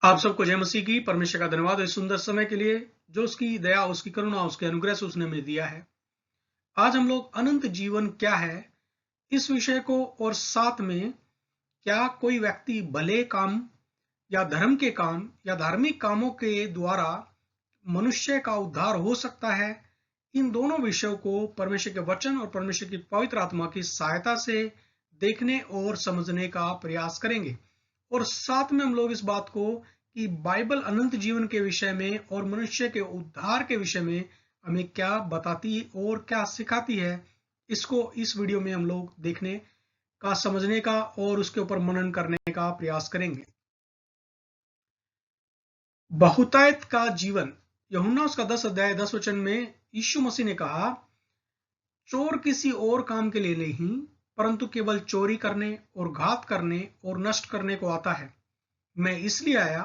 आप सबको जय मसीह की। परमेश्वर का धन्यवाद इस सुंदर समय के लिए जो उसकी दया, उसकी करुणा, उसके अनुग्रह से उसने हमें दिया है। आज हम लोग अनंत जीवन क्या है इस विषय को, और साथ में क्या कोई व्यक्ति भले काम या धर्म के काम या धार्मिक कामों के द्वारा मनुष्य का उद्धार हो सकता है, इन दोनों विषयों को परमेश्वर के वचन और परमेश्वर की पवित्र आत्मा की सहायता से देखने और समझने का प्रयास करेंगे। और साथ में हम लोग इस बात को कि बाइबल अनंत जीवन के विषय में और मनुष्य के उद्धार के विषय में हमें क्या बताती और क्या सिखाती है, इसको इस वीडियो में हम लोग देखने का, समझने का और उसके ऊपर मनन करने का प्रयास करेंगे। बहुतायत का जीवन, यूहन्ना उसका 10 अध्याय 10 वचन में यीशु मसीह ने कहा, चोर किसी और काम के लिए नहीं परंतु केवल चोरी करने और घात करने और नष्ट करने को आता है। मैं इसलिए आया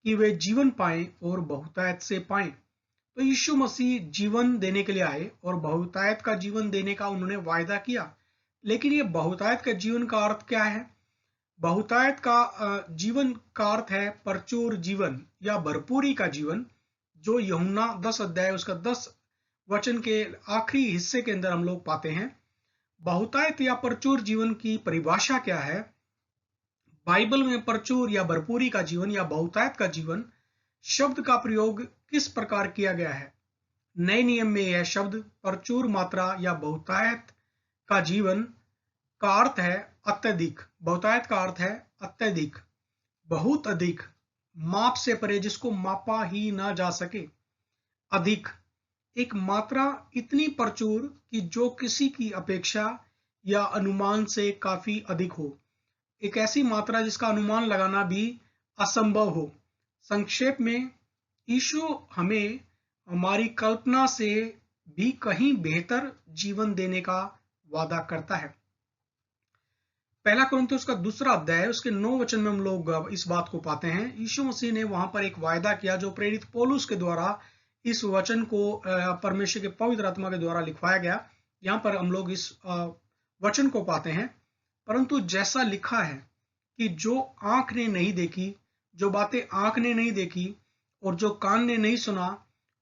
कि वे जीवन पाएं और बहुतायत से पाएं। तो यीशु मसीह जीवन देने के लिए आए और बहुतायत का जीवन देने का उन्होंने वायदा किया। लेकिन ये बहुतायत का जीवन का अर्थ क्या है? बहुतायत का जीवन का अर्थ है प्रचुर जीवन या भरपूरी का जीवन, जो यूहन्ना 10 अध्याय उसका 10 वचन के आखिरी हिस्से के अंदर हम लोग पाते हैं। बहुतायत या प्रचुर जीवन की परिभाषा क्या है? बाइबल में प्रचुर या भरपूरी का जीवन या बहुतायत का जीवन शब्द का प्रयोग किस प्रकार किया गया है? नए नियम में यह शब्द प्रचुर मात्रा या बहुतायत का जीवन का अर्थ है अत्यधिक। बहुतायत का अर्थ है अत्यधिक, बहुत अधिक, माप से परे, जिसको मापा ही ना जा सके। अधिक, एक मात्रा इतनी प्रचुर कि जो किसी की अपेक्षा या अनुमान से काफी अधिक हो। एक ऐसी मात्रा जिसका अनुमान लगाना भी असंभव हो। संक्षेप में, यीशु हमें हमारी कल्पना से भी कहीं बेहतर जीवन देने का वादा करता है। पहला कुरिन्थियों उसका 2 अध्याय उसके 9 वचन में हम लोग इस बात को पाते हैं। यीशु मसीह ने वहां पर एक वायदा किया जो प्रेरित पौलुस के द्वारा इस वचन को परमेश्वर के पवित्र आत्मा के द्वारा लिखवाया गया। यहाँ पर हम लोग इस वचन को पाते हैं, परंतु जैसा लिखा है कि जो आंख ने नहीं देखी, जो बातें आंख ने नहीं देखी और जो कान ने नहीं सुना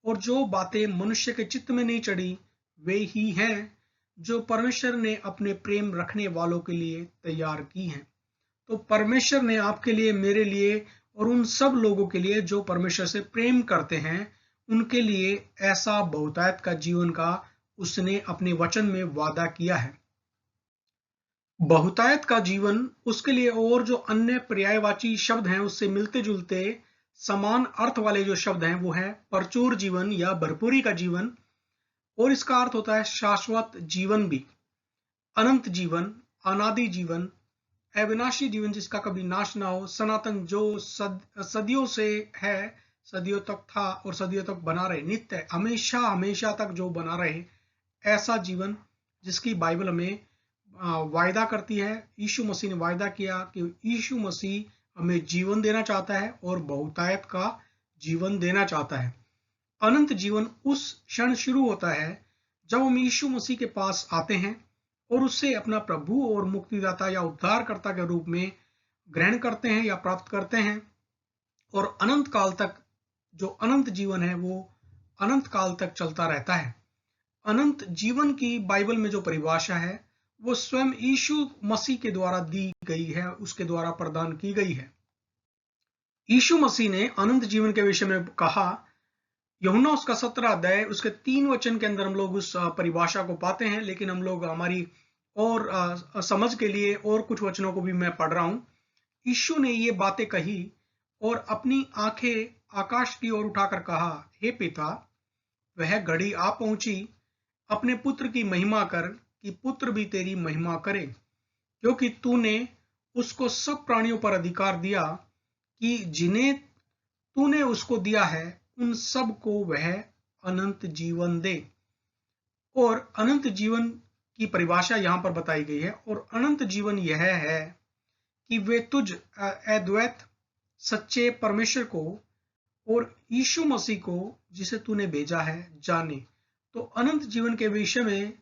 और जो बातें मनुष्य के चित्त में नहीं चढ़ी, वे ही हैं जो परमेश्वर ने अपने प्रेम रखने वालों के लिए तैयार की हैं। तो परमेश्वर ने आपके लिए, मेरे लिए और उन सब लोगों के लिए जो परमेश्वर से प्रेम करते हैं, उनके लिए ऐसा बहुतायत का जीवन का उसने अपने वचन में वादा किया है। बहुतायत का जीवन उसके लिए, और जो अन्य पर्यायवाची शब्द हैं उससे मिलते जुलते समान अर्थ वाले जो शब्द हैं वो है प्रचुर जीवन या भरपूरी का जीवन, और इसका अर्थ होता है शाश्वत जीवन भी, अनंत जीवन, अनादि जीवन, अविनाशी जीवन जिसका कभी नाश ना हो, सनातन, जो सदियों से है, सदियों तक था और सदियों तक बना रहे, नित्य, हमेशा हमेशा तक जो बना रहे, ऐसा जीवन जिसकी बाइबल हमें वायदा करती है। यीशु मसीह ने वायदा किया कि यीशु मसीह हमें जीवन देना चाहता है और बहुतायत का जीवन देना चाहता है। अनंत जीवन उस क्षण शुरू होता है जब हम यीशु मसीह के पास आते हैं और उससे अपना प्रभु और मुक्तिदाता या उद्धारकर्ता के रूप में ग्रहण करते हैं या प्राप्त करते हैं। और अनंत काल तक जो अनंत जीवन है वो अनंत काल तक चलता रहता है। अनंत जीवन की बाइबल में जो परिभाषा है वो स्वयं यीशु मसीह के द्वारा दी गई है, उसके द्वारा प्रदान की गई है। यीशु मसीह ने अनंत जीवन के विषय में कहा, यूहन्ना उसका 17 अध्याय उसके 3 वचन के अंदर हम लोग उस परिभाषा को पाते हैं। लेकिन हम लोग हमारी और समझ के लिए और कुछ वचनों को भी मैं पढ़ रहा हूं। यीशु ने ये बातें कही और अपनी आंखें आकाश की ओर उठाकर कहा, हे पिता, वह घड़ी आ पहुंची, अपने पुत्र की महिमा कर कि पुत्र भी तेरी महिमा करे, क्योंकि तूने उसको सब प्राणियों पर अधिकार दिया कि जिन्हें तूने उसको दिया है उन सब को वह अनंत जीवन दे। और अनंत जीवन की परिभाषा यहां पर बताई गई है, और अनंत जीवन यह है कि वे तुझ अद्वैत सच्चे परमेश्वर को और यीशु मसीह को जिसे तूने भेजा है जाने। तो अनंत जीवन के विषय में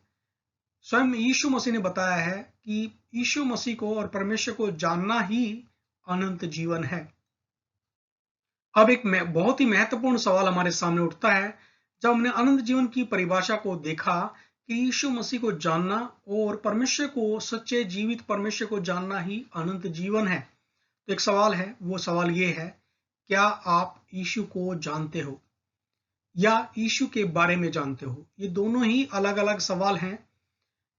स्वयं यीशु मसीह ने बताया है कि यीशु मसीह को और परमेश्वर को जानना ही अनंत जीवन है। अब एक बहुत ही महत्वपूर्ण सवाल हमारे सामने उठता है जब हमने अनंत जीवन की परिभाषा को देखा कि यीशु मसीह को जानना और परमेश्वर को, सच्चे जीवित परमेश्वर को जानना ही अनंत जीवन है। तो एक सवाल है, वो सवाल ये है, क्या आप यीशु को जानते हो या यीशु के बारे में जानते हो? ये दोनों ही अलग अलग सवाल हैं।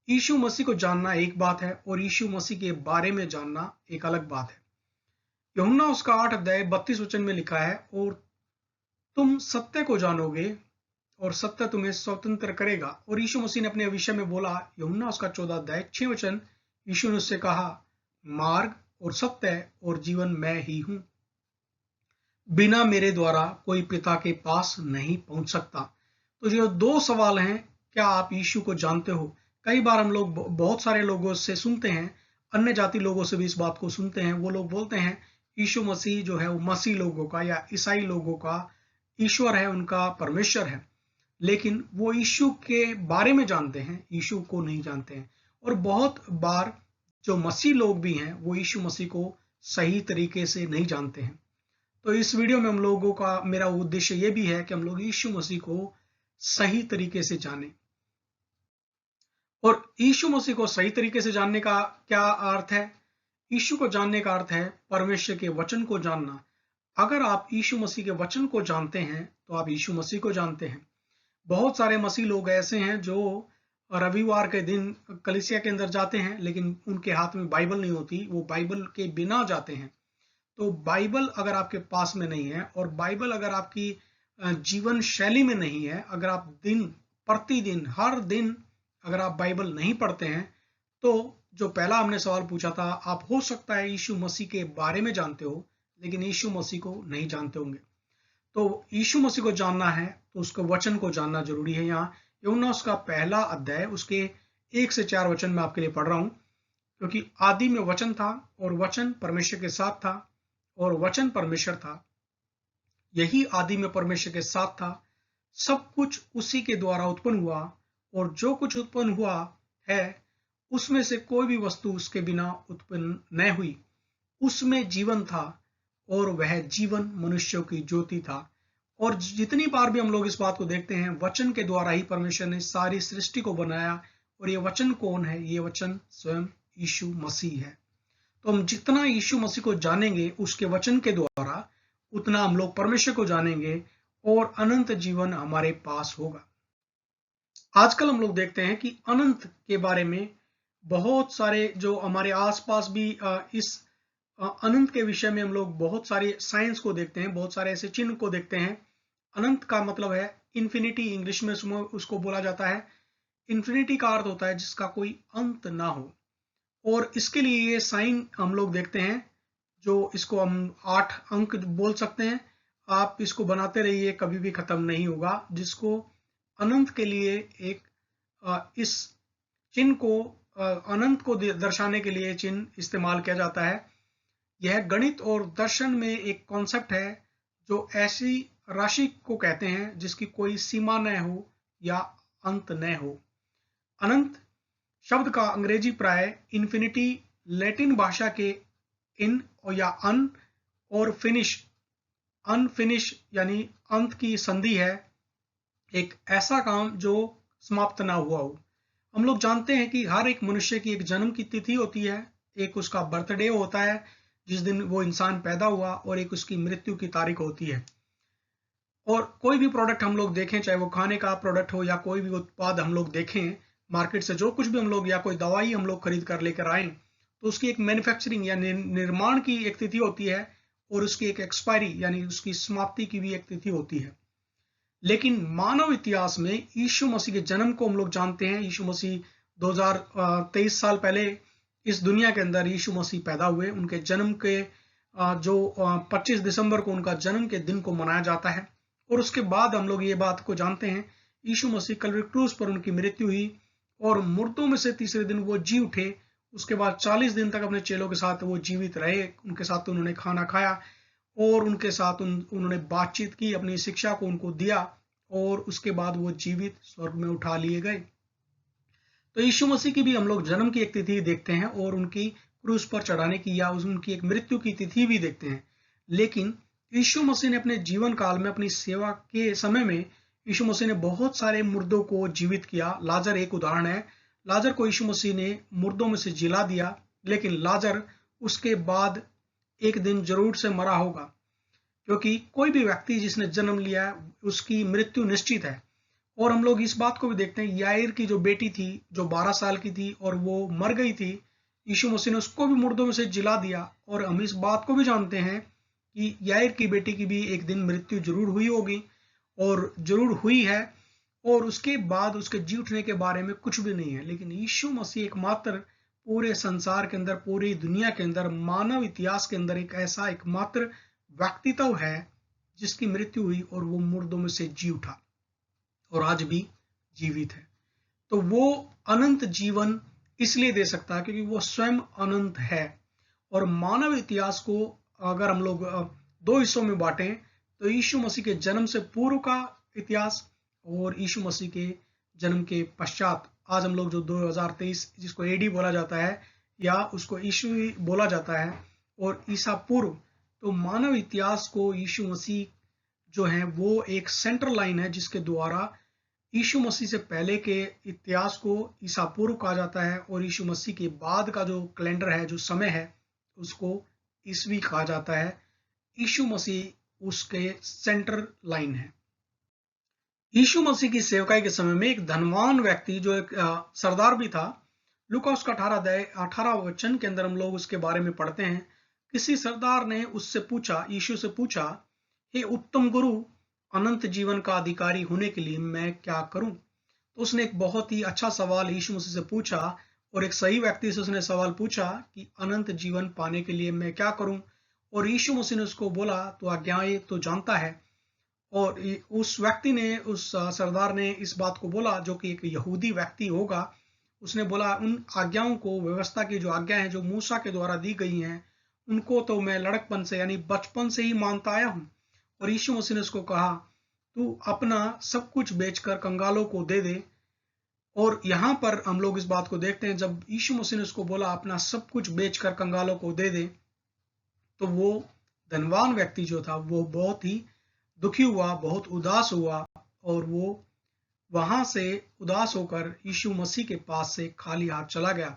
यीशु मसीह को जानना एक बात है और यीशु मसीह के बारे में जानना एक अलग बात है। यूहन्ना उसका 8 अध्याय 32 वचन में लिखा है, और तुम सत्य को जानोगे और सत्य तुम्हें स्वतंत्र करेगा। और यीशु मसीह ने अपने विषय में बोला, यूहन्ना उसका 14 अध्याय 6 वचन, यीशु ने उससे कहा, मार्ग और सत्य और जीवन मैं ही हूं, बिना मेरे द्वारा कोई पिता के पास नहीं पहुंच सकता। तो जो दो सवाल हैं, क्या आप यीशु को जानते हो? कई बार हम लोग बहुत सारे लोगों से सुनते हैं, अन्य जाति लोगों से भी इस बात को सुनते हैं। वो लोग बोलते हैं यीशु मसीह जो है वो मसीह लोगों का या ईसाई लोगों का ईश्वर है, उनका परमेश्वर है, लेकिन वो यीशु के बारे में जानते हैं, यीशु को नहीं जानते हैं। और बहुत बार जो मसीह लोग भी हैं वो यीशु मसीह को सही तरीके से नहीं जानते हैं। तो इस वीडियो में हम लोगों का, मेरा उद्देश्य ये भी है कि हम लोग यीशु मसीह को सही तरीके से जानें। और यीशु मसीह को सही तरीके से जानने का क्या अर्थ है? यीशु को जानने का अर्थ है परमेश्वर के वचन को जानना। अगर आप यीशु मसीह के वचन को जानते हैं तो आप यीशु मसीह को जानते हैं। बहुत सारे मसीह लोग ऐसे हैं जो रविवार के दिन कलीसिया के अंदर जाते हैं, लेकिन उनके हाथ में बाइबल नहीं होती, वो बाइबल के बिना जाते हैं। तो बाइबल अगर आपके पास में नहीं है और बाइबल अगर आपकी जीवन शैली में नहीं है, अगर आप दिन प्रतिदिन हर दिन अगर आप बाइबल नहीं पढ़ते हैं, तो जो पहला हमने सवाल पूछा था, आप हो सकता है यीशु मसीह के बारे में जानते हो लेकिन यीशु मसीह को नहीं जानते होंगे। तो यीशु मसीह को जानना है तो उसके वचन को जानना जरूरी है। यहाँ यूहन्ना उसका पहला अध्याय उसके 1 से 4 वचन में आपके लिए पढ़ रहा हूं, क्योंकि आदि में वचन था और वचन परमेश्वर के साथ था और वचन परमेश्वर था, यही आदि में परमेश्वर के साथ था। सब कुछ उसी के द्वारा उत्पन्न हुआ और जो कुछ उत्पन्न हुआ है उसमें से कोई भी वस्तु उसके बिना उत्पन्न न हुई। उसमें जीवन था और वह जीवन मनुष्यों की ज्योति था। और जितनी बार भी हम लोग इस बात को देखते हैं, वचन के द्वारा ही परमेश्वर ने सारी सृष्टि को बनाया। और ये वचन कौन है? ये वचन स्वयं यीशु मसीह है। तो हम जितना यीशु मसीह को जानेंगे उसके वचन के द्वारा, उतना हम लोग परमेश्वर को जानेंगे और अनंत जीवन हमारे पास होगा। आजकल हम लोग देखते हैं कि अनंत के बारे में बहुत सारे, जो हमारे आसपास भी इस अनंत के विषय में हम लोग बहुत सारे साइंस को देखते हैं, बहुत सारे ऐसे चिन्ह को देखते हैं। अनंत का मतलब है इन्फिनिटी, इंग्लिश में उसको बोला जाता है। इन्फिनिटी का अर्थ होता है जिसका कोई अंत ना हो। और इसके लिए ये साइन हम लोग देखते हैं, जो इसको हम 8 अंक बोल सकते हैं। आप इसको बनाते रहिए, कभी भी खत्म नहीं होगा। जिसको अनंत के लिए इस चिन्ह को, अनंत को दर्शाने के लिए चिन्ह इस्तेमाल किया जाता है। यह गणित और दर्शन में एक कॉन्सेप्ट है जो ऐसी राशि को कहते हैं जिसकी कोई सीमा न हो या अंत न हो। अनंत शब्द का अंग्रेजी प्राय इन्फिनिटी, लैटिन भाषा के इन या अन और फिनिश, अनफिनिश यानी अंत की संधि है, एक ऐसा काम जो समाप्त ना हुआ हो। हम लोग जानते हैं कि हर एक मनुष्य की एक जन्म की तिथि होती है, एक उसका बर्थडे होता है जिस दिन वो इंसान पैदा हुआ, और एक उसकी मृत्यु की तारीख होती है। और कोई भी प्रोडक्ट हम लोग देखें, चाहे वो खाने का प्रोडक्ट हो या कोई भी उत्पाद हम लोग देखें मार्केट से, जो कुछ भी हम लोग, या कोई दवाई हम लोग खरीद कर लेकर आए, तो उसकी एक मैन्युफैक्चरिंग या निर्माण की एक तिथि होती है और उसकी एक एक्सपायरी यानी उसकी समाप्ति की भी एक तिथि होती है। लेकिन मानव इतिहास में यीशु मसीह के जन्म को हम लोग जानते हैं। यीशु मसीह 2023 साल पहले इस दुनिया के अंदर यीशु मसीह पैदा हुए। उनके जन्म के जो 25 दिसंबर को उनका जन्म के दिन को मनाया जाता है। और उसके बाद हम लोग ये बात को जानते हैं, यीशु मसीह कल्वरी क्रूस पर उनकी मृत्यु हुई और मुर्दों में से तीसरे दिन वो जी उठे। उसके बाद 40 दिन तक अपने चेलों के साथ वो जीवित रहे, उनके साथ उन्होंने खाना खाया और उनके साथ उन्होंने बातचीत की, अपनी शिक्षा को उनको दिया और उसके बाद वो जीवित स्वर्ग में उठा लिए गए। तो यीशु मसीह की भी हम लोग जन्म की एक तिथि देखते हैं और उनकी क्रूस पर चढ़ाने की या उनकी एक मृत्यु की तिथि भी देखते हैं। लेकिन यीशु मसीह ने अपने जीवन काल में, अपनी सेवा के समय में, यीशु मसीह ने बहुत सारे मुर्दों को जीवित किया। लाजर एक उदाहरण है। लाजर को यीशु मसीह ने मुर्दों में से जिला दिया, लेकिन लाजर उसके बाद एक दिन जरूर से मरा होगा, क्योंकि कोई भी व्यक्ति जिसने जन्म लिया उसकी मृत्यु निश्चित है। और हम लोग इस बात को भी देखते हैं, याईर की जो बेटी थी, जो 12 साल की थी और वो मर गई थी, यीशु मसीह ने उसको भी मुर्दों में से जिला दिया। और हम इस बात को भी जानते हैं कि याईर की बेटी की भी एक दिन मृत्यु जरूर हुई होगी, और जरूर हुई है, और उसके बाद उसके जी उठने के बारे में कुछ भी नहीं है। लेकिन यीशु मसीह एकमात्र पूरे संसार के अंदर, पूरी दुनिया के अंदर, मानव इतिहास के अंदर एक ऐसा एकमात्र व्यक्तित्व है जिसकी मृत्यु हुई और वो मुर्दों में से जी उठा और आज भी जीवित है। तो वो अनंत जीवन इसलिए दे सकता है क्योंकि वो स्वयं अनंत है। और मानव इतिहास को अगर हम लोग दो हिस्सों में बांटें, तो यीशु मसीह के जन्म से पूर्व का इतिहास और यीशु मसीह के जन्म के पश्चात, आज हम लोग जो 2023 जिसको एडी बोला जाता है या उसको यीशु बोला जाता है, और ईसा पूर्व, तो मानव इतिहास को यीशु मसीह जो है वो एक सेंट्रल लाइन है जिसके द्वारा यीशु मसीह से पहले के इतिहास को ईसा पूर्व कहा जाता है, और यीशु मसीह के बाद का जो कैलेंडर है, जो समय है, उसको ईसवी कहा जाता है। यीशु मसीह उसके सेंटर लाइन है। यीशु मसीह की सेवकाई के समय में एक धनवान व्यक्ति जो एक सरदार भी था, लूका उसका 18 वचन के अंदर हम लोग उसके बारे में पढ़ते हैं। किसी सरदार ने उससे पूछा, यीशु से पूछा, हे उत्तम गुरु, अनंत जीवन का अधिकारी होने के लिए मैं क्या करूं? तो उसने एक बहुत ही अच्छा सवाल यीशु मसीह से पूछा, और एक सही व्यक्ति से उसने सवाल पूछा कि अनंत जीवन पाने के लिए मैं क्या करूं? और यीशु मसीह ने उसको बोला, तो आज्ञाएं तो जानता है। और उस व्यक्ति ने, उस सरदार ने इस बात को बोला, जो कि एक यहूदी व्यक्ति होगा, उसने बोला, उन आज्ञाओं को, व्यवस्था की जो आज्ञा है जो मूसा के द्वारा दी गई हैं, उनको तो मैं लड़कपन से यानी बचपन से ही मानता आया हूं। और यीशु मसीह ने उसको कहा, तू अपना सब कुछ बेचकर कंगालों को दे दे। और यहाँ पर हम लोग इस बात को देखते हैं, जब यीशु मसीह ने उसको बोला अपना सब कुछ बेचकर कंगालों को दे दे, तो वो धनवान व्यक्ति जो था वो बहुत ही दुखी हुआ, बहुत उदास हुआ, और वो वहां से उदास होकर यीशु मसीह के पास से खाली हाथ चला गया।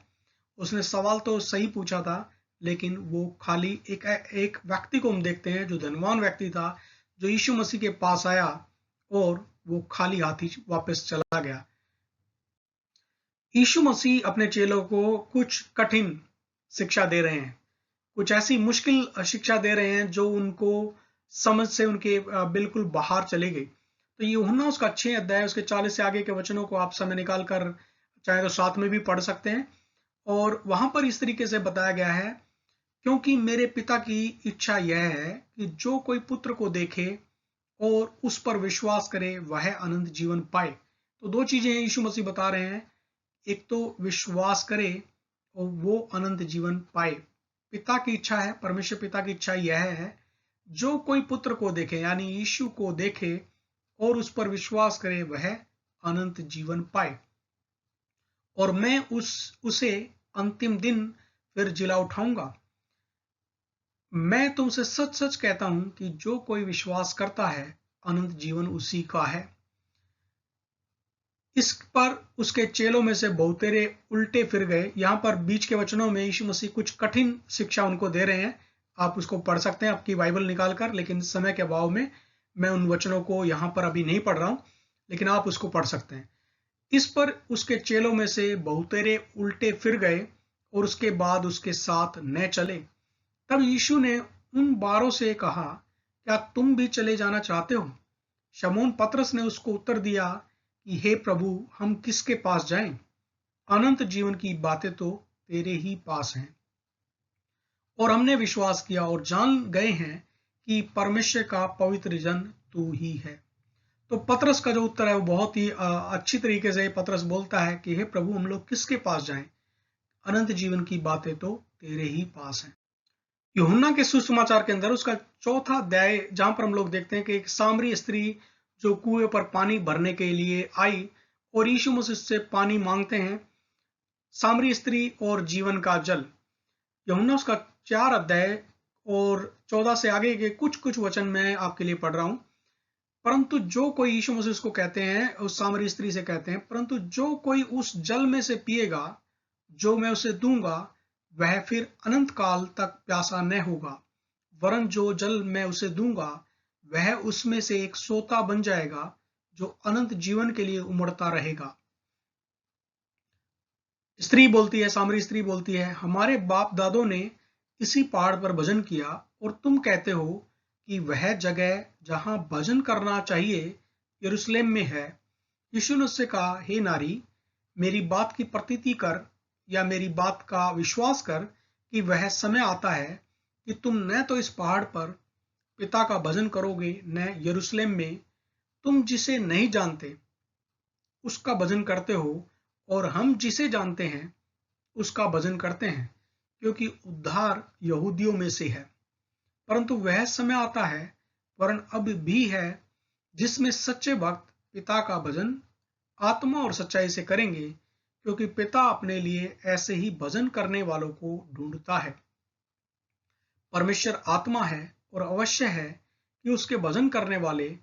उसने सवाल तो सही पूछा था, लेकिन वो खाली एक व्यक्ति को हम देखते हैं जो धनवान व्यक्ति था, जो यीशु मसीह के पास आया और वो खाली हाथ ही वापस चला गया। यीशु मसीह अपने चेलों को कुछ कठिन शिक्षा दे रहे हैं, कुछ ऐसी मुश्किल शिक्षा दे रहे हैं जो उनको समझ से उनके बिल्कुल बाहर चले गई। तो यूहन्ना उसका 6 अध्याय उसके 40 से आगे के वचनों को आप समय निकाल कर चाहे तो साथ में भी पढ़ सकते हैं। और वहां पर इस तरीके से बताया गया है, क्योंकि मेरे पिता की इच्छा यह है कि जो कोई पुत्र को देखे और उस पर विश्वास करे वह अनंत जीवन पाए। तो दो चीजें यीशु मसीह बता रहे हैं, एक तो विश्वास करे और वो अनंत जीवन पाए। पिता की इच्छा है, परमेश्वर पिता की इच्छा यह है, जो कोई पुत्र को देखे यानी यीशु को देखे और उस पर विश्वास करे वह अनंत जीवन पाए, और मैं उसे अंतिम दिन फिर जिला उठाऊंगा। मैं तुमसे सच सच कहता हूं कि जो कोई विश्वास करता है अनंत जीवन उसी का है। इस पर उसके चेलों में से बहुतेरे उल्टे फिर गए। यहां पर बीच के वचनों में यीशु मसीह कुछ कठिन शिक्षा उनको दे रहे हैं, आप उसको पढ़ सकते हैं आपकी बाइबल निकालकर, लेकिन समय के अभाव में मैं उन वचनों को यहां पर अभी नहीं पढ़ रहा हूं, लेकिन आप उसको पढ़ सकते हैं। इस पर उसके चेलों में से बहुतेरे उल्टे फिर गए और उसके बाद उसके साथ न चले। तब यीशु ने उन 12 से कहा, क्या तुम भी चले जाना चाहते हो? शमौन पतरस ने उसको उत्तर दिया कि हे प्रभु, हम किसके पास जाएं? अनंत जीवन की बातें तो तेरे ही पास हैं, और हमने विश्वास किया और जान गए हैं कि परमेश्वर का पवित्र जन तू ही है। तो पतरस का जो उत्तर है वो बहुत ही अच्छी तरीके से पतरस बोलता है कि हे प्रभु, हम लोग किसके पास जाएं? अनंत जीवन की बातें तो तेरे ही पास हैं। यूहन्ना के सुसमाचार के अंदर उसका 4 अध्याय, जहां पर हम लोग देखते हैं कि एक सामरी स्त्री जो कुएं पर पानी भरने के लिए आई और यीशु मसीह से पानी मांगते हैं, सामरी स्त्री और जीवन का जल। यूहन्ना उसका 4 अध्याय और 14 से आगे के कुछ कुछ वचन मैं आपके लिए पढ़ रहा हूं। परंतु जो कोई, यीशु मसीह उसको कहते हैं, उस सामरी स्त्री से कहते हैं, परंतु जो कोई उस जल में से पिएगा जो मैं उसे दूंगा, वह फिर अनंत काल तक प्यासा न होगा, वरन जो जल मैं उसे दूंगा वह उसमें से एक सोता बन जाएगा जो अनंत जीवन के लिए उमड़ता रहेगा। स्त्री बोलती है, सामरी स्त्री बोलती है, हमारे बाप दादों ने इसी पहाड़ पर भजन किया और तुम कहते हो कि वह जगह जहां भजन करना चाहिए यरूशलेम में है। यीशु ने उससे कहा, हे नारी, मेरी बात की प्रतीति कर या मेरी बात का विश्वास कर कि वह समय आता है कि तुम न तो इस पहाड़ पर पिता का भजन करोगे न यरूशलेम में। तुम जिसे नहीं जानते उसका भजन करते हो और हम जिसे जानते हैं उसका भजन करते हैं, क्योंकि उद्धार यहूदियों में से है। परंतु वह समय आता है, वरन अब भी है, जिसमें सच्चे भक्त पिता का भजन आत्मा और सच्चाई से करेंगे, क्योंकि पिता अपने लिए ऐसे ही भजन करने वालों को ढूंढता है। परमेश्वर आत्मा है और अवश्य है कि उसके भजन करने वाले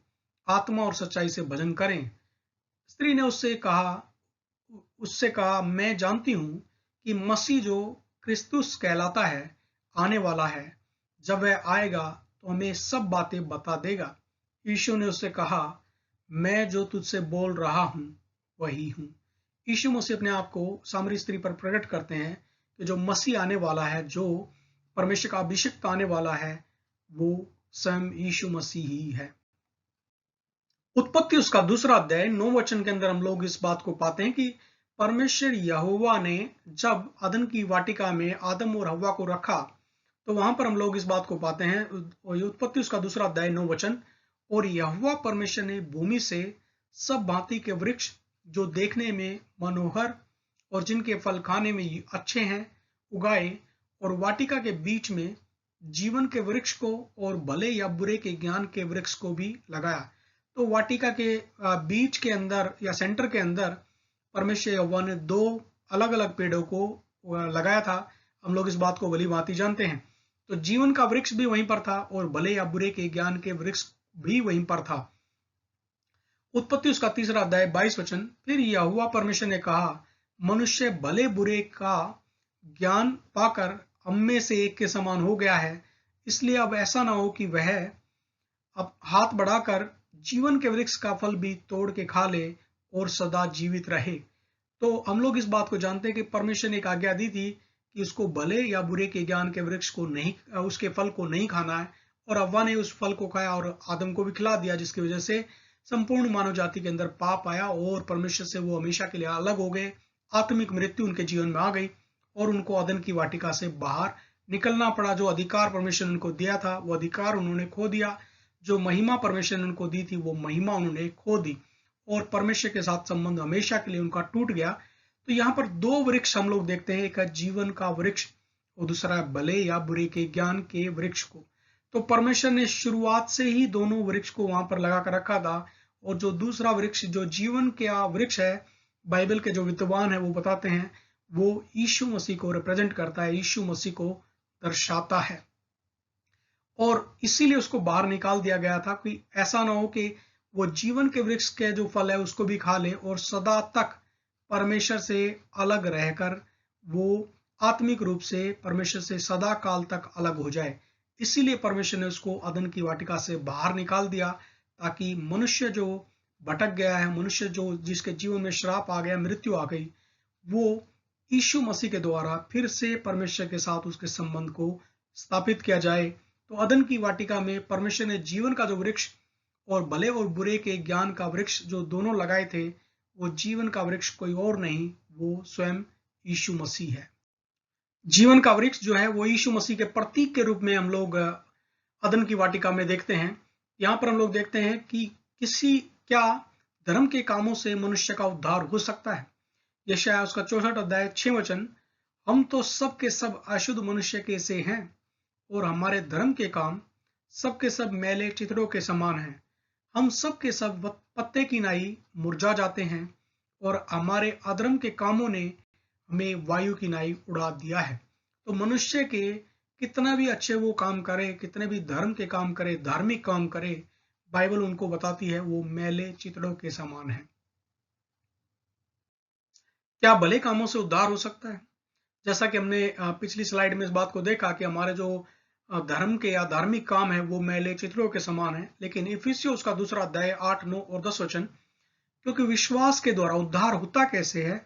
आत्मा और सच्चाई से भजन करें। स्त्री ने उससे कहा, मैं जानती हूं कि मसीह जो क्रिस्तुस कहलाता है आने वाला है। जब वह आएगा तो हमें सब बातें बता देगा। यीशु ने उससे कहा, मैं जो तुझसे बोल रहा हूं वही हूं। यीशु मसीह अपने आप को सामरी स्त्री पर प्रकट करते हैं कि जो मसीह आने वाला है, जो परमेश्वर का अभिषिक्त आने वाला है, वो स्वयं यीशु मसीह ही है। उत्पत्ति उसका 2 अध्याय 9 वचन के अंदर हम लोग इस बात को पाते हैं कि परमेश्वर यहोवा ने जब अदन की वाटिका में आदम और हव्वा को रखा, तो वहां पर हम लोग इस बात को पाते हैं, उत्पत्ति उसका 2 अध्याय 9 वचन, और यहोवा परमेश्वर ने भूमि से सब भांति के वृक्ष जो देखने में मनोहर और जिनके फल खाने में अच्छे हैं उगाए, और वाटिका के बीच में जीवन के वृक्ष को और भले या बुरे के ज्ञान के वृक्ष को भी लगाया। तो वाटिका के बीच के अंदर या सेंटर के अंदर परमेश्वर यहोवा ने 2 अलग अलग पेड़ों को लगाया था। हम लोग इस बात को भली भांति जानते हैं। तो जीवन का वृक्ष भी वहीं पर था और भले या बुरे के ज्ञान के वृक्ष भी वहीं पर था। उत्पत्ति उसका 3 अध्याय 22 वचन, फिर यहोवा परमेश्वर ने कहा, मनुष्य भले बुरे का ज्ञान पाकर हम में से एक के समान हो गया है, इसलिए अब ऐसा ना हो कि वह अब हाथ बढ़ाकर जीवन के वृक्ष का फल भी तोड़ के खा ले और सदा जीवित रहे। तो हम लोग इस बात को जानते हैं कि परमेश्वर ने एक आज्ञा दी थी कि उसको भले या बुरे के ज्ञान के वृक्ष को नहीं, उसके फल को नहीं खाना है, और हव्वा ने उस फल को खाया और आदम को भी खिला दिया, जिसकी वजह से संपूर्ण मानव जाति के अंदर पाप आया और परमेश्वर से वो हमेशा के लिए अलग हो गए। आत्मिक मृत्यु उनके जीवन में आ गई और उनको अदन की वाटिका से बाहर निकलना पड़ा। जो अधिकार परमेश्वर ने उनको दिया था वो अधिकार उन्होंने खो दिया। जो महिमा परमेश्वर ने उनको दी थी वो महिमा उन्होंने खो दी और परमेश्वर के साथ संबंध हमेशा के लिए उनका टूट गया। तो यहाँ पर 2 वृक्ष हम लोग देखते हैं, एक है जीवन का वृक्ष और दूसरा है भले या बुरे के ज्ञान के वृक्ष को। तो परमेश्वर ने शुरुआत से ही दोनों वृक्ष को वहां पर लगा कर रखा था। और जो दूसरा वृक्ष जो जीवन का वृक्ष है, बाइबल के जो विद्वान है वो बताते हैं वो यीशु मसीह को रिप्रेजेंट करता है, यीशु मसीह को दर्शाता है, और इसीलिए उसको बाहर निकाल दिया गया था कि ऐसा ना हो कि वो जीवन के वृक्ष के जो फल है उसको भी खा ले और सदा तक परमेश्वर से अलग रहकर वो आत्मिक रूप से परमेश्वर से सदा काल तक अलग हो जाए। इसीलिए परमेश्वर ने उसको अदन की वाटिका से बाहर निकाल दिया, ताकि मनुष्य जो भटक गया है, मनुष्य जो जिसके जीवन में श्राप आ गया, मृत्यु आ गई, वो यीशु मसीह के द्वारा फिर से परमेश्वर के साथ उसके संबंध को स्थापित किया जाए। तो अदन की वाटिका में परमेश्वर ने जीवन का जो वृक्ष और भले और बुरे के ज्ञान का वृक्ष जो दोनों लगाए थे, वो जीवन का वृक्ष कोई और नहीं, वो स्वयं यीशु मसीह है। जीवन का वृक्ष जो है वो यीशु मसीह के प्रतीक के रूप में हम लोग अदन की वाटिका में देखते हैं। यहाँ पर हम लोग देखते हैं कि क्या धर्म के कामों से मनुष्य का उद्धार हो सकता है। यशायाह उसका 64 अध्याय 6 वचन, हम तो सब के सब अशुद्ध मनुष्य के से हैं और हमारे धर्म के काम सब के सब मैले चित्रों के समान हैं। हम सब के सब पत्ते की नाई मुरझा जाते हैं और हमारे अधर्म के कामों ने हमें वायु की नाई उड़ा दिया है। तो मनुष्य के कितना भी अच्छे वो काम करे, कितने भी धर्म के काम करे, धार्मिक काम करे, बाइबल उनको बताती है वो मैले चितड़ों के समान है। क्या भले कामों से उद्धार हो सकता है? जैसा कि हमने पिछली स्लाइड में इस बात को देखा कि हमारे जो धर्म के या धार्मिक काम है वो मैले चित्रों के समान है। लेकिन इफिसियों उसका 2 अध्याय 8, 9 और 10 वचन, क्योंकि विश्वास के द्वारा उद्धार होता कैसे है?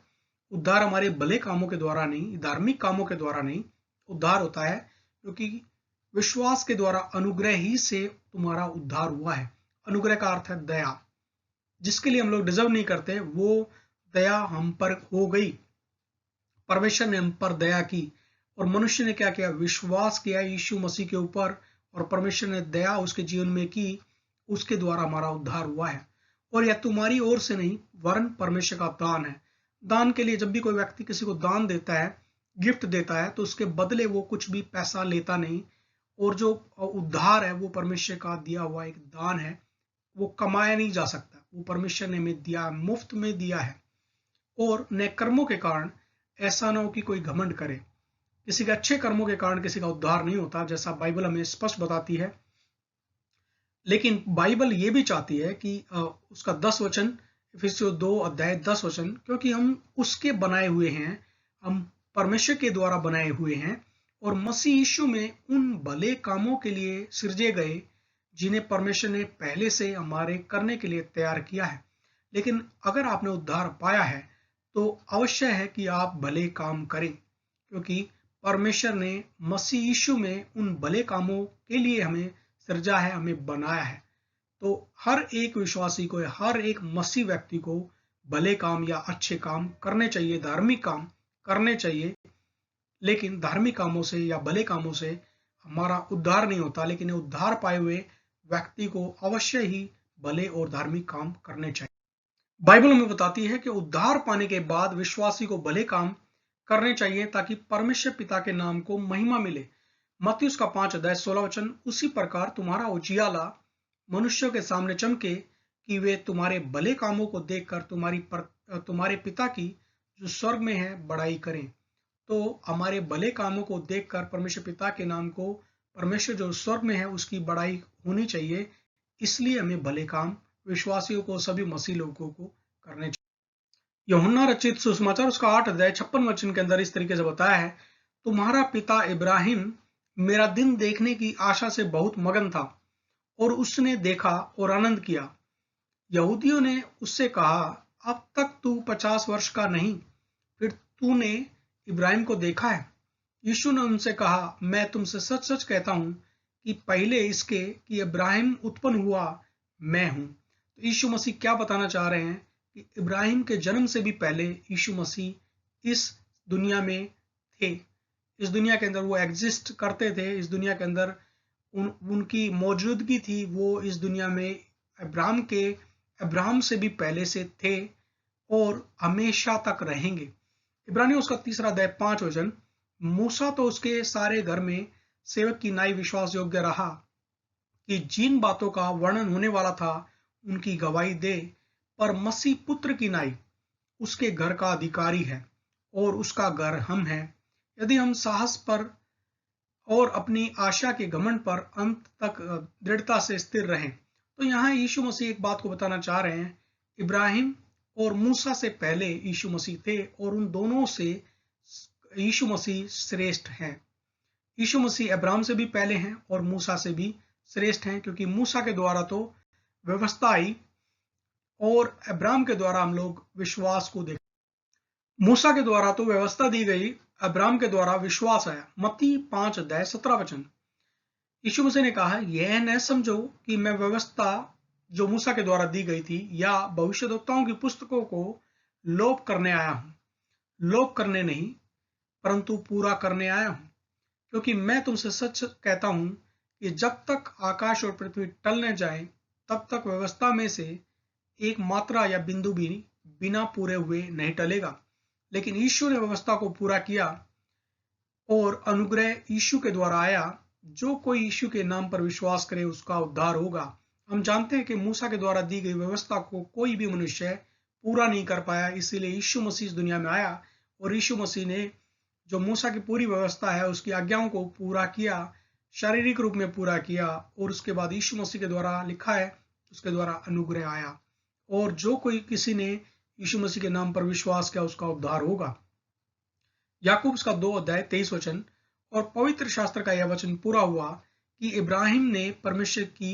उद्धार हमारे भले कामों के द्वारा नहीं, धार्मिक कामों के द्वारा नहीं, उद्धार होता है क्योंकि विश्वास के द्वारा अनुग्रह ही से तुम्हारा उद्धार हुआ है। अनुग्रह का अर्थ है दया, जिसके लिए हम लोग डिजर्व नहीं करते, वो दया हम पर हो गई। परमेश्वर ने हम पर दया की और मनुष्य ने क्या किया? विश्वास किया यीशु मसीह के ऊपर और परमेश्वर ने दया उसके जीवन में की, उसके द्वारा हमारा उद्धार हुआ है। और यह तुम्हारी ओर से नहीं वरन परमेश्वर का दान है। दान के लिए जब भी कोई व्यक्ति किसी को दान देता है, गिफ्ट देता है, तो उसके बदले वो कुछ भी पैसा लेता नहीं। और जो उद्धार है वो परमेश्वर का दिया हुआ एक दान है, वो कमाया नहीं जा सकता, वो परमेश्वर ने हमें दिया, मुफ्त में दिया है। और न कर्मों के कारण, ऐसा ना हो कि कोई घमंड करे। किसी के अच्छे कर्मों के कारण किसी का उद्धार नहीं होता, जैसा बाइबल हमें स्पष्ट बताती है। लेकिन बाइबल ये भी चाहती है कि उसका 10 वचन, इफिसियों 2 अध्याय 10 वचन, क्योंकि हम उसके बनाए हुए हैं, हम परमेश्वर के द्वारा बनाए हुए हैं और मसीह यीशु में उन भले कामों के लिए सृजे गए जिन्हें परमेश्वर ने पहले से हमारे करने के लिए तैयार किया है। लेकिन अगर आपने उद्धार पाया है तो अवश्य है कि आप भले काम करें, क्योंकि परमेश्वर ने मसीह यीशु में उन भले कामों के लिए हमें सृजा है, हमें बनाया है। तो हर एक विश्वासी को, हर एक मसीह व्यक्ति को भले काम या अच्छे काम करने चाहिए, धार्मिक काम करने चाहिए। लेकिन धार्मिक कामों से या भले कामों से हमारा उद्धार नहीं होता, लेकिन उद्धार पाए हुए व्यक्ति को अवश्य ही भले और धार्मिक काम करने चाहिए। बाइबल हमें बताती है कि उद्धार पाने के बाद विश्वासी को भले काम करने चाहिए ताकि परमेश्वर पिता के नाम को महिमा मिले। मत्ती उसका 5 अध्याय 16 वचन, उसी प्रकार तुम्हारा उजियाला मनुष्यों के सामने चमके कि वे तुम्हारे भले कामों को देखकर तुम्हारे पिता की जो स्वर्ग में है बड़ाई करें। तो हमारे भले कामों को देखकर परमेश्वर पिता के नाम को, परमेश्वर जो स्वर्ग में है उसकी बड़ाई होनी चाहिए। इसलिए हमें भले काम विश्वासियों को, सभी मसीह लोगों को करने चाहिए। यूहन्ना रचित सुसमाचार उसका 8 अध्याय 56 वचन के अंदर इस तरीके से बताया है, तुम्हारा पिता इब्राहिम मेरा दिन देखने की आशा से बहुत मगन था और उसने देखा और आनंद किया। यहूदियों ने उससे कहा, अब तक तू 50 वर्ष का नहीं, फिर तूने इब्राहिम को देखा है। यीशु ने उनसे कहा, मैं तुमसे सच सच कहता हूं कि पहले इसके कि इब्राहिम उत्पन्न हुआ मैं हूं। तो यीशु मसीह क्या बताना चाह रहे हैं कि इब्राहिम के जन्म से भी पहले यीशु मसीह इस दुनिया में थे, इस दुनिया के अंदर वो एग्जिस्ट करते थे, इस दुनिया के अंदर उनकी मौजूदगी थी। वो इस दुनिया में अब्राहम से भी पहले से थे और हमेशा तक रहेंगे। इब्रानियों उसका 3 अध्याय 5 वचन, मूसा तो उसके सारे घर में सेवक की नाई विश्वास योग्य रहा कि जिन बातों का वर्णन होने वाला था उनकी गवाही दे, पर मसीह पुत्र की नाई उसके घर का अधिकारी है और उसका घर हम हैं, यदि हम साहस पर और अपनी आशा के घमंड पर अंत तक दृढ़ता से स्थिर रहें। तो यहाँ यीशु मसीह एक बात को बताना चाह रहे हैं, इब्राहिम और मूसा से पहले यीशु मसीह थे और उन दोनों से यीशु मसीह श्रेष्ठ हैं। यीशु मसीह अब्राहम से भी पहले हैं और मूसा से भी श्रेष्ठ हैं, क्योंकि मूसा के द्वारा तो व्यवस्था आई और अब्राहम के द्वारा हम लोग विश्वास को देख। मूसा के द्वारा तो व्यवस्था दी गई, अब्राहम के द्वारा विश्वास आया। मत्ती 5 अध्याय 17 वचन, यीशु मसीह ने कहा, यह न समझो कि मैं व्यवस्था जो मूसा के द्वारा दी गई थी या भविष्यद्वक्ताओं की पुस्तकों को लोप करने आया हूं। लोप करने नहीं, परंतु पूरा करने आया हूं। क्योंकि मैं तुमसे सच कहता हूं कि जब तक आकाश और पृथ्वी टल न जाए, तब तक व्यवस्था में से एक मात्रा या बिंदु भी बिना पूरे हुए नहीं टलेगा। लेकिन यीशु ने व्यवस्था को पूरा किया और अनुग्रह यीशु के द्वारा आया। जो कोई यीशु के नाम पर विश्वास करे उसका उद्धार होगा। हम जानते हैं कि मूसा के द्वारा दी गई व्यवस्था को कोई भी मनुष्य पूरा नहीं कर पाया, इसीलिए यीशु मसीह इस दुनिया में आया और यीशु मसीह ने जो मूसा की पूरी व्यवस्था है उसकी आज्ञाओं को पूरा किया, शारीरिक रूप में पूरा किया, और उसके बाद यीशु मसीह के द्वारा लिखा है उसके द्वारा अनुग्रह आया, और जो कोई किसी ने यीशु मसीह के नाम पर विश्वास किया उसका उद्धार होगा। याकूब उसका 2 अध्याय 23 वचन। और पवित्र शास्त्र का यह वचन पूरा हुआ कि इब्राहिम ने परमेश्वर की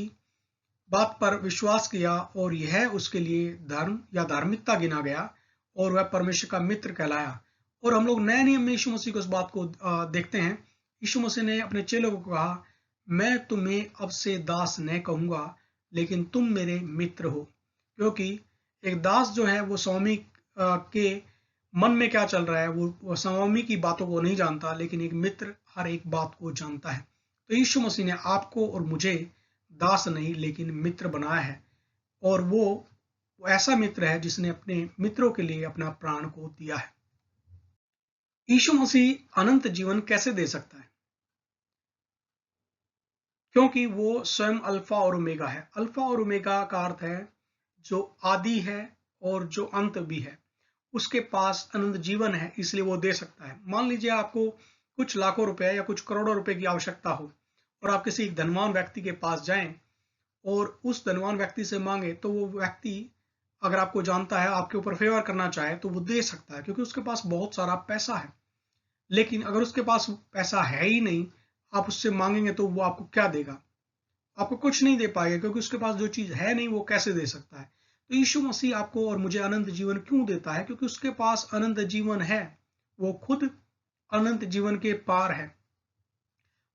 बात पर विश्वास किया और यह उसके लिए धर्म या धार्मिकता गिना गया और वह परमेश्वर का मित्र कहलाया। और हम लोग नए नियम में यीशु मसीह को इस बात को देखते हैं। यीशु मसीह ने अपने चेलों को कहा, मैं तुम्हें अब से दास न कहूंगा लेकिन तुम मेरे मित्र हो। क्योंकि एक दास जो है वो स्वामी के मन में क्या चल रहा है वो स्वामी की बातों को नहीं जानता, लेकिन एक मित्र हर एक बात को जानता है। तो यीशु मसीह ने आपको और मुझे दास नहीं लेकिन मित्र बनाया है, और वो ऐसा मित्र है जिसने अपने मित्रों के लिए अपना प्राण को दिया है। यीशु मसीह अनंत जीवन कैसे दे सकता है? क्योंकि वो स्वयं अल्फा और ओमेगा है। अल्फा और ओमेगा का अर्थ है जो आदि है और जो अंत भी है। उसके पास अनंत जीवन है, इसलिए वो दे सकता है। मान लीजिए आपको कुछ लाखों रुपए या कुछ करोड़ों रुपए की आवश्यकता हो और आप किसी धनवान व्यक्ति के पास जाएं और उस धनवान व्यक्ति से मांगे, तो वो व्यक्ति अगर आपको जानता है, आपके ऊपर फेवर करना चाहे, तो वो दे सकता है क्योंकि उसके पास बहुत सारा पैसा है। लेकिन अगर उसके पास पैसा है ही नहीं, आप उससे मांगेंगे तो वो आपको क्या देगा? आपको कुछ नहीं दे पाएगा, क्योंकि उसके पास जो चीज है नहीं वो कैसे दे सकता है। तो यीशु मसीह आपको और मुझे अनंत जीवन क्यों देता है? क्योंकि उसके पास अनंत जीवन है। वो खुद अनंत जीवन के पार है।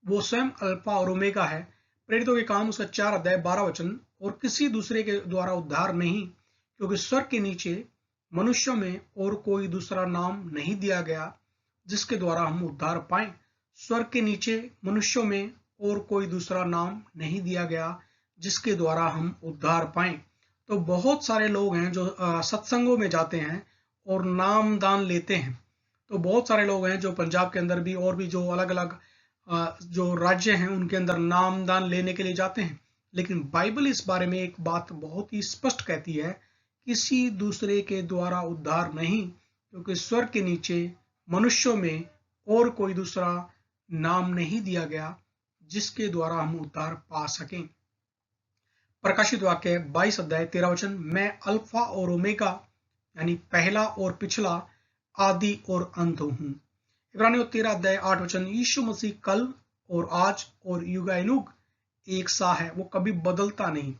वो स्वयं अल्फा और ओमेगा है। प्रेरितों के काम उसका 4 अध्याय 12 वचन। और किसी दूसरे के द्वारा उद्धार नहीं, क्योंकि स्वर्ग के नीचे मनुष्यों में और कोई दूसरा नाम नहीं दिया गया जिसके द्वारा हम उद्धार पाए। स्वर्ग के नीचे मनुष्यों में और कोई दूसरा नाम नहीं दिया गया जिसके द्वारा हम उद्धार पाए। तो बहुत सारे लोग हैं जो सत्संगों में जाते हैं और नाम दान लेते हैं। तो बहुत सारे लोग हैं जो पंजाब के अंदर भी और भी जो अलग अलग जो राज्य हैं उनके अंदर नाम दान लेने के लिए जाते हैं। लेकिन बाइबल इस बारे में एक बात बहुत ही स्पष्ट कहती है, किसी दूसरे के द्वारा उद्धार नहीं, क्योंकि स्वर्ग के नीचे मनुष्यों में और कोई दूसरा नाम नहीं दिया गया जिसके द्वारा हम उद्धार पा सकें। प्रकाशित वाक्य 22 अध्याय 13 वचन। मैं अल्फा और ओमेगा यानी पहला और पिछला, आदि और अंत हूं। इब्रानियों 13 अध्याय 8 वचन। यीशु मसीह कल और आज और युगानुग एक सा है, वो कभी बदलता नहीं।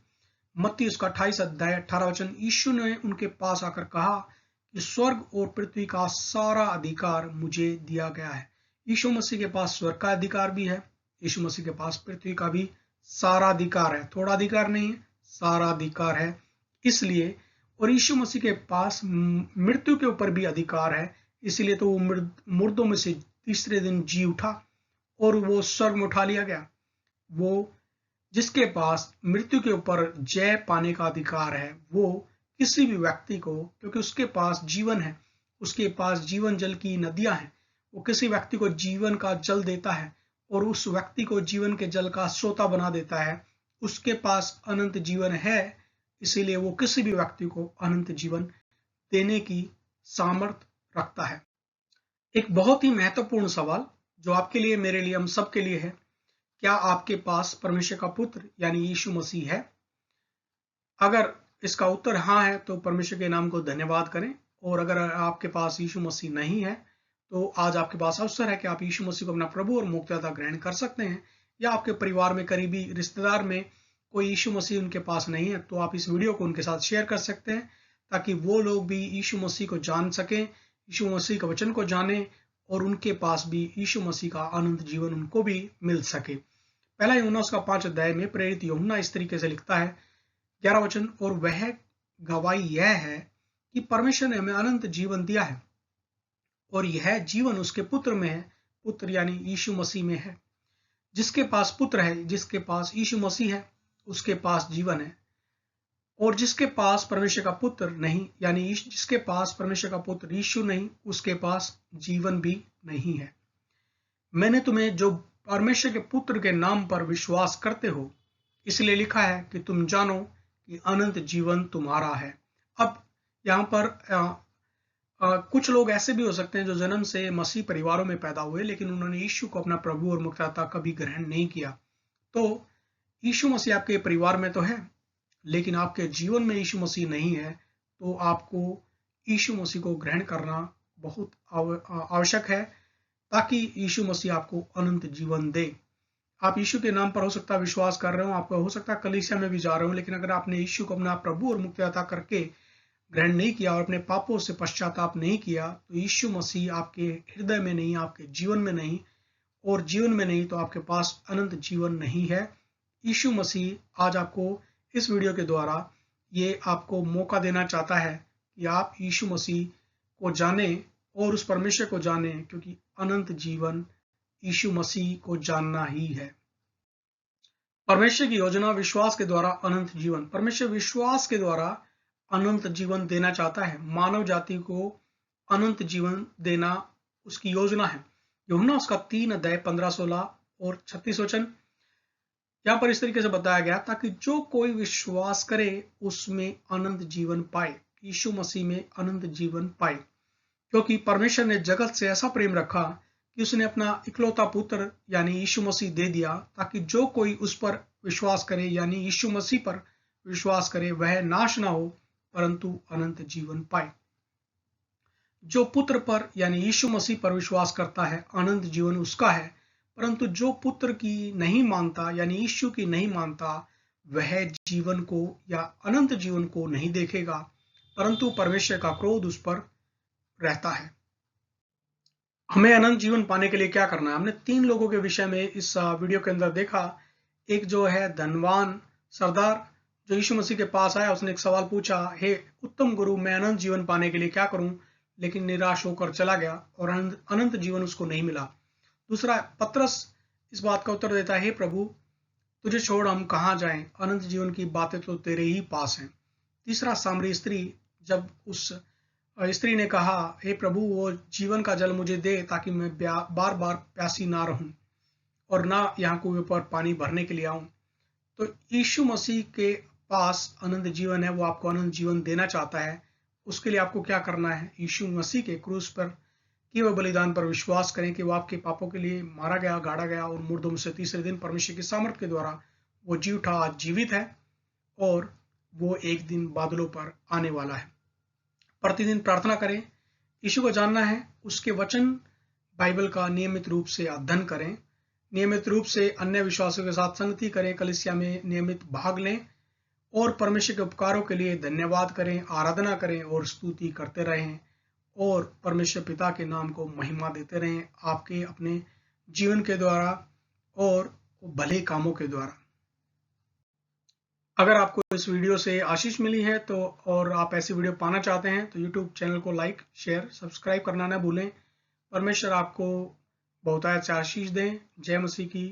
मत्ती उसका 28 अध्याय 18 वचन। यीशु ने उनके पास आकर कहा कि स्वर्ग और पृथ्वी का सारा अधिकार मुझे दिया गया है। यीशु मसीह के पास स्वर्ग का अधिकार भी है, यीशु मसीह के पास पृथ्वी का भी सारा अधिकार है। थोड़ा अधिकार नहीं है, सारा अधिकार है। इसलिए और यीशु मसीह के पास मृत्यु के ऊपर भी अधिकार है, इसलिए तो वो मुर्दों में से तीसरे दिन जी उठा और वो स्वर्ग में उठा लिया गया। वो जिसके पास मृत्यु के ऊपर जय पाने का अधिकार है, वो किसी भी व्यक्ति को, क्योंकि उसके पास जीवन है, उसके पास जीवन जल की नदियां हैं, वो किसी व्यक्ति को जीवन का जल देता है और उस व्यक्ति को जीवन के जल का श्रोता बना देता है। उसके पास अनंत जीवन है, इसीलिए वो किसी भी व्यक्ति को अनंत जीवन देने की सामर्थ रखता है। एक बहुत ही महत्वपूर्ण सवाल जो आपके लिए, मेरे लिए, हम सबके लिए है, क्या आपके पास परमेश्वर का पुत्र यानी यीशु मसीह है? अगर इसका उत्तर हाँ है तो परमेश्वर के नाम को धन्यवाद करें, और अगर आपके पास यीशु मसीह नहीं है तो आज आपके पास अवसर है कि आप यीशु मसीह को अपना प्रभु और मुक्तिदाता ग्रहण कर सकते हैं। या आपके परिवार में, करीबी रिश्तेदार में कोई यीशु मसीह उनके पास नहीं है तो आप इस वीडियो को उनके साथ शेयर कर सकते हैं, ताकि वो लोग भी यीशु मसीह को जान सकें, यीशु मसीह के वचन को जाने और उनके पास भी यीशु मसीह का अनंत जीवन उनको भी मिल सके। पहला यूहन्ना उसका 5 अध्याय में प्रेरित यूहन्ना इस तरीके से लिखता है 11 वचन। और वह गवाही यह है कि परमेश्वर ने हमें अनंत जीवन दिया है और यह जीवन उसके पुत्र में है। पुत्र यानी यीशु मसीह में है। जिसके पास पुत्र है, जिसके पास यीशु मसीह है, उसके पास जीवन है। और जिसके पास परमेश्वर का पुत्र नहीं, यानी जिसके पास परमेश्वर का पुत्र यीशु नहीं, उसके पास जीवन भी नहीं है। मैंने तुम्हें जो परमेश्वर के पुत्र के नाम पर विश्वास करते हो इसलिए लिखा है कि तुम जानो कि अनंत जीवन तुम्हारा है। अब यहाँ पर कुछ लोग ऐसे भी हो सकते हैं जो जन्म से मसीह परिवारों में पैदा हुए, लेकिन उन्होंने यीशु को अपना प्रभु और मुक्तिदाता कभी ग्रहण नहीं किया। तो यीशु मसीह आपके परिवार में तो है, लेकिन आपके जीवन में यीशु मसीह नहीं है, तो आपको यीशु मसीह को ग्रहण करना बहुत आवश्यक है, ताकि यीशु मसीह आपको अनंत जीवन दे। आप यीशु के नाम पर हो सकता है विश्वास कर रहे हो, आपको हो सकता है कलीसिया में भी जा रहे हो, लेकिन अगर आपने यीशु को अपना प्रभु और मुक्तिदाता करके ग्रहण नहीं किया और अपने पापों से पश्चाताप नहीं किया, तो यीशु मसीह आपके हृदय में नहीं, आपके जीवन में नहीं, और जीवन में नहीं तो आपके पास अनंत जीवन नहीं है। यीशु मसीह आज आपको इस वीडियो के द्वारा ये आपको मौका देना चाहता है कि आप यीशु मसीह को जाने और उस परमेश्वर को जाने, क्योंकि अनंत जीवन यीशु मसीह को जानना ही है। परमेश्वर की योजना विश्वास के द्वारा अनंत जीवन। परमेश्वर विश्वास के द्वारा अनंत जीवन देना चाहता है। मानव जाति को अनंत जीवन देना उसकी योजना है। यूहन्ना उसका 3 अध्याय 15, 16 और 36 वचन यहाँ पर इस तरीके से बताया गया, ताकि जो कोई विश्वास करे उसमें अनंत जीवन पाए, यीशु मसीह में अनंत जीवन पाए। क्योंकि परमेश्वर ने जगत से ऐसा प्रेम रखा कि उसने अपना इकलौता पुत्र यानी यीशु मसीह दे दिया, ताकि जो कोई उस पर विश्वास करे यानी यीशु मसीह पर विश्वास करे वह नाश ना हो परंतु अनंत जीवन पाए। जो पुत्र पर यानी यीशु मसीह पर विश्वास करता है अनंत जीवन उसका है, परंतु जो पुत्र की नहीं मानता यानी यीशु की नहीं मानता वह जीवन को या अनंत जीवन को नहीं देखेगा, परंतु परमेश्वर का क्रोध उस पर रहता है। हमें अनंत जीवन पाने के लिए क्या करना है? हमने 3 लोगों के विषय में इस वीडियो के अंदर देखा। एक जो है धनवान सरदार जो यीशु मसीह के पास आया, उसने एक सवाल पूछा, हे उत्तम गुरु, मैं अनंत जीवन पाने के लिए क्या करूं? लेकिन निराश होकर चला गया और अनंत जीवन उसको नहीं मिला। दूसरा पतरस इस बात का उत्तर देता है, हे प्रभु, तुझे छोड़ हम कहाँ जाएं? अनंत जीवन की बातें तो तेरे ही पास हैं। तीसरा सामरी स्त्री, जब उस स्त्री ने कहा, हे प्रभु, वो जीवन का जल मुझे दे ताकि मैं बार बार प्यासी ना रहूं और ना यहाँ कुएं पर पानी भरने के लिए आऊं। तो यीशु मसीह के पास अनंत जीवन है, वो आपको अनंत जीवन देना चाहता है। उसके लिए आपको क्या करना है? यीशु मसीह के क्रूस पर किए हुए बलिदान पर विश्वास करें कि वो आपके पापों के लिए मारा गया, गाड़ा गया और मुर्दों में से तीसरे दिन परमेश्वर की सामर्थ के द्वारा वो जी उठा, आज जीवित है और वो एक दिन बादलों पर आने वाला है। प्रतिदिन प्रार्थना करें, यीशु को जानना है, उसके वचन बाइबल का नियमित रूप से अध्ययन करें, नियमित रूप से अन्य विश्वासियों के साथ संगति करें, कलीसिया में नियमित भाग लें और परमेश्वर के उपकारों के लिए धन्यवाद करें, आराधना करें और स्तुति करते रहें और परमेश्वर पिता के नाम को महिमा देते रहें आपके अपने जीवन के द्वारा और भले कामों के द्वारा। अगर आपको इस वीडियो से आशीष मिली है तो और आप ऐसी वीडियो पाना चाहते हैं तो YouTube चैनल को लाइक, शेयर, सब्सक्राइब करना ना भूलें। परमेश्वर आपको बहुतायत से आशीष दें। जय मसीह की।